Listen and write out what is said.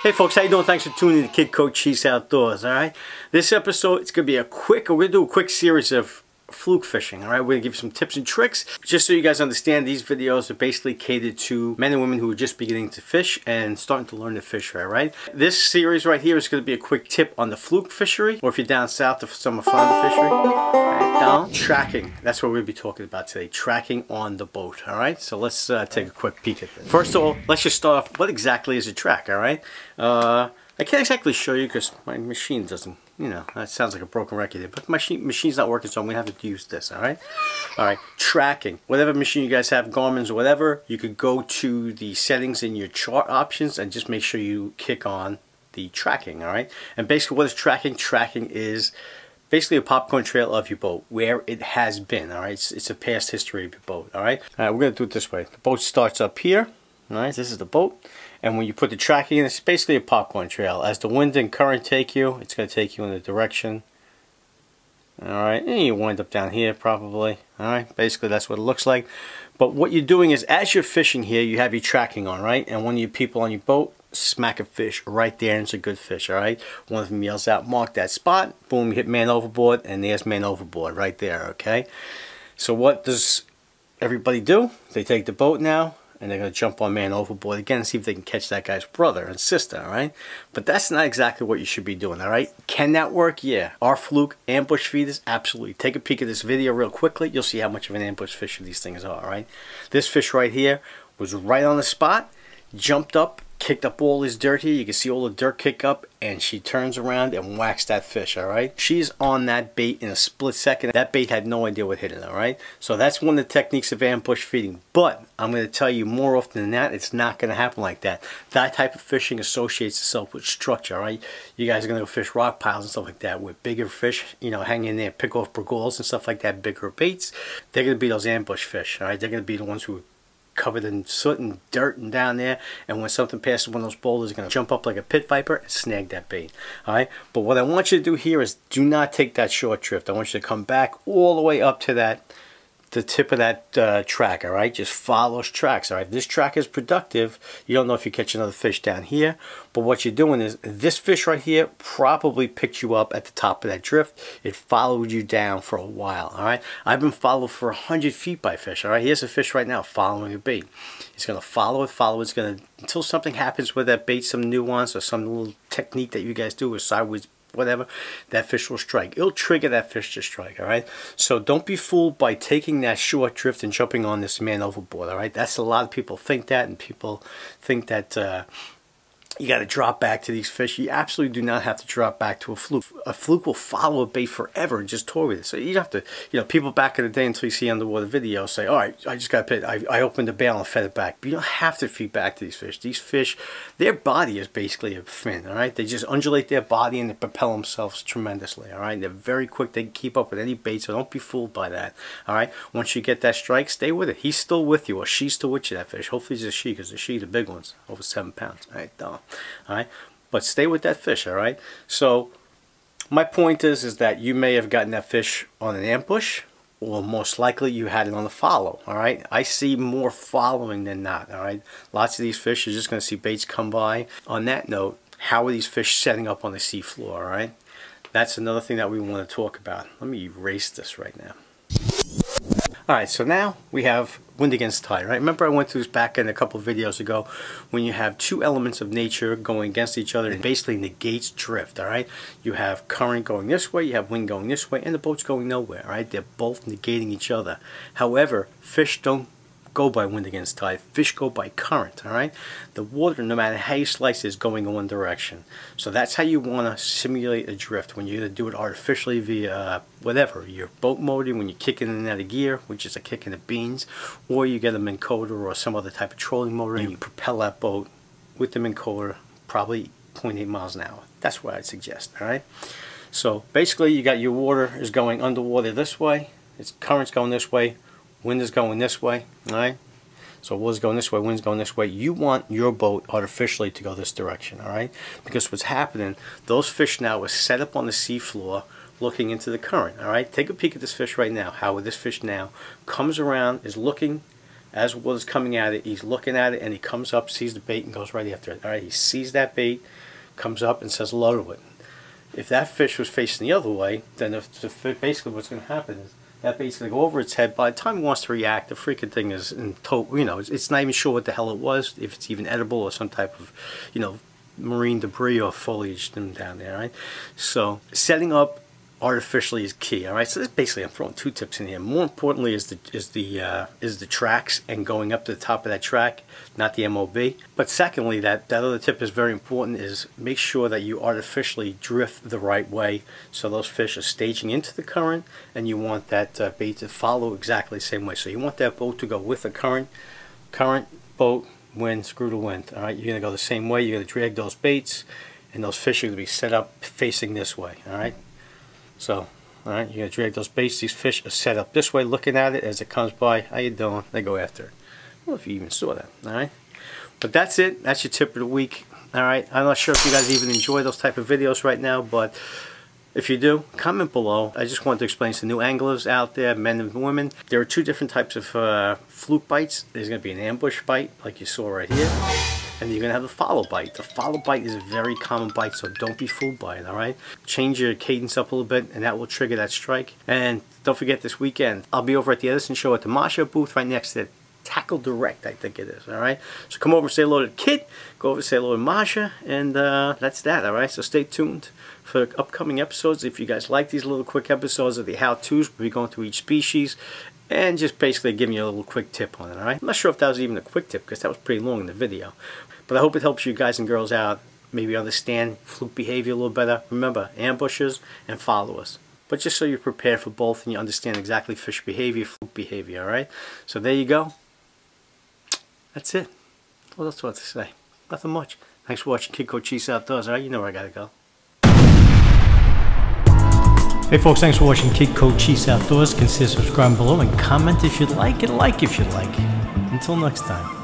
Hey folks, how you doing? Thanks for tuning in to Kid Coach Cheese Outdoors, alright? This episode, it's going to be we're going to do a quick series of fluke fishing, alright? We're going to give you some tips and tricks. Just so you guys understand, these videos are basically catered to men and women who are just beginning to fish and starting to learn to fish, alright? This series right here is going to be a quick tip on the fluke fishery, or if you're down south to some Flounder fishery. Alright, down. Tracking, that's what we're going to be talking about today. Tracking on the boat, alright? So let's take a quick peek at this. First of all, let's just start off, what exactly is a track, alright? I can't exactly show you because my machine doesn't, you know, that sounds like a broken record here, but my machine's not working, so I'm going to have to use this, alright? Alright, tracking. Whatever machine you guys have, Garmin's or whatever, you could go to the settings in your chart options and just make sure you kick on the tracking, alright? And basically what is tracking? Tracking is basically a popcorn trail of your boat, where it has been, alright? It's a past history of your boat, alright? Alright, we're going to do it this way. The boat starts up here, alright? This is the boat. And when you put the tracking in, it's basically a popcorn trail. As the wind and current take you, it's going to take you in a direction. Alright, and you wind up down here probably. Alright, basically that's what it looks like. But what you're doing is, as you're fishing here, you have your tracking on, right? And one of you people on your boat smack a fish right there, and it's a good fish, alright? One of them yells out, mark that spot. Boom, you hit man overboard, and there's man overboard right there, okay? So what does everybody do? They take the boat now, and they're going to jump on man overboard again and see if they can catch that guy's brother and sister, alright? But that's not exactly what you should be doing, alright? Can that work? Yeah. Are fluke ambush feeders? Absolutely. Take a peek at this video real quickly. You'll see how much of an ambush fisher these things are, alright? This fish right here was right on the spot, jumped up, kicked up all this dirt here. You can see all the dirt kick up, and she turns around and whacks that fish, alright? She's on that bait in a split second. That bait had no idea what hit it, alright? So that's one of the techniques of ambush feeding. But I'm going to tell you, more often than that, it's not going to happen like that. That type of fishing associates itself with structure, alright? You guys are going to go fish rock piles and stuff like that with bigger fish, you know, hang in there, pick off bragals and stuff like that, bigger baits. They're going to be those ambush fish, alright? They're going to be the ones who covered in soot and dirt and down there, and when something passes one of those boulders, it's going to jump up like a pit viper and snag that bait. Alright, but what I want you to do here is do not take that short drift. I want you to come back all the way up to the tip of that track, alright? Just follow those tracks, alright? If this track is productive, you don't know if you catch another fish down here, but what you're doing is, this fish right here probably picked you up at the top of that drift. It followed you down for a while, alright? I've been followed for 100 feet by fish, alright? Here's a fish right now following a bait. He's going to follow it, it's going to, until something happens with that bait, some nuance or some little technique that you guys do with sideways, whatever, that fish will strike. It'll trigger that fish to strike, alright? So don't be fooled by taking that short drift and jumping on this man overboard, alright? That's a lot of people think that, and people think that you got to drop back to these fish. You absolutely do not have to drop back to a fluke. A fluke will follow a bait forever and just toy with it. So you have to, you know, people back in the day, until you see underwater videos, say, all right, I just got pit. I opened the bail and fed it back. But you don't have to feed back to these fish. These fish, their body is basically a fin, all right? They just undulate their body and they propel themselves tremendously, all right? They're very quick. They can keep up with any bait, so don't be fooled by that, all right? Once you get that strike, stay with it. He's still with you, or she's still with you, that fish. Hopefully it's a she, because the she, the big ones, over 7 pounds, all right? Alright, but stay with that fish, alright? So my point is that you may have gotten that fish on an ambush, or most likely you had it on a follow, alright? I see more following than not, alright? Lots of these fish, you're just going to see baits come by. On that note, how are these fish setting up on the sea floor, alright? That's another thing that we want to talk about. Let me erase this right now. Alright, so now we have wind against tide, right? Remember I went through this back in a couple of videos ago, when you have two elements of nature going against each other, it basically negates drift, alright? You have current going this way, you have wind going this way, and the boat's going nowhere, alright? They're both negating each other. However, fish don't go by wind against tide. Fish go by current, alright? The water, no matter how you slice it, is going in one direction. So that's how you want to simulate a drift, when you're going to do it artificially via whatever, your boat motor, when you're kicking in and out of gear, which is a kick in the beans, or you get a Minn Kota or some other type of trolling motor, and you propel that boat with the Minn Kota probably 0.8 miles an hour. That's what I'd suggest, alright? So basically you got your water is going underwater this way, its current's going this way, wind is going this way, alright? So water's going this way, wind's going this way. You want your boat artificially to go this direction, alright? Because what's happening, those fish now are set up on the sea floor looking into the current, alright? Take a peek at this fish right now, how this fish now comes around, is looking As water's coming at it, he's looking at it, and he comes up, sees the bait, and goes right after it. All right, he sees that bait, comes up, and says, "Load it." If that fish was facing the other way, then basically what's going to happen is that bait's going to go over its head. By the time it wants to react, the freaking thing is in total, you know, it's not even sure what the hell it was, if it's even edible or some type of, you know, marine debris or foliage down there, right? So setting up artificially is key. All right, so this basically, I'm throwing two tips in here. More importantly is the tracks and going up to the top of that track, not the MOB. But secondly, that other tip is very important, is make sure that you artificially drift the right way, so those fish are staging into the current, and you want that bait to follow exactly the same way. So you want that boat to go with the current, boat, wind, screw the wind. All right, you're gonna go the same way. You're gonna drag those baits, and those fish are gonna be set up facing this way. All right. So, all right, you're going to drag those baits. These fish are set up this way, looking at it as it comes by. How you doing? They go after it. I don't know if you even saw that, all right? But that's it. That's your tip of the week, all right? I'm not sure if you guys even enjoy those type of videos right now, but if you do, comment below. I just wanted to explain to new anglers out there, men and women. There are two different types of fluke bites. There's going to be an ambush bite, like you saw right here. And you're going to have a follow bite. The follow bite is a very common bite, so don't be fooled by it, all right? Change your cadence up a little bit, and that will trigger that strike. And don't forget, this weekend, I'll be over at the Edison show at the Masha booth right next to Tackle Direct, I think it is, all right? So come over and say hello to the kid, go over and say hello to Masha, and that's that, all right? So stay tuned for upcoming episodes. If you guys like these little quick episodes of the how-tos, we'll be going through each species, and just basically giving you a little quick tip on it, all right? I'm not sure if that was even a quick tip, because that was pretty long in the video. But I hope it helps you guys and girls out, maybe understand fluke behavior a little better. Remember, ambushers and followers. But just so you're prepared for both and you understand exactly fish behavior, fluke behavior, all right? So there you go. That's it. What else do I have to say? Nothing much. Thanks for watching Kid Coach Cheese Outdoors, all right? You know where I gotta go. Hey folks, thanks for watching Kid Coach Cheese Outdoors. Consider subscribing below and comment if you'd like, and like if you'd like. Until next time.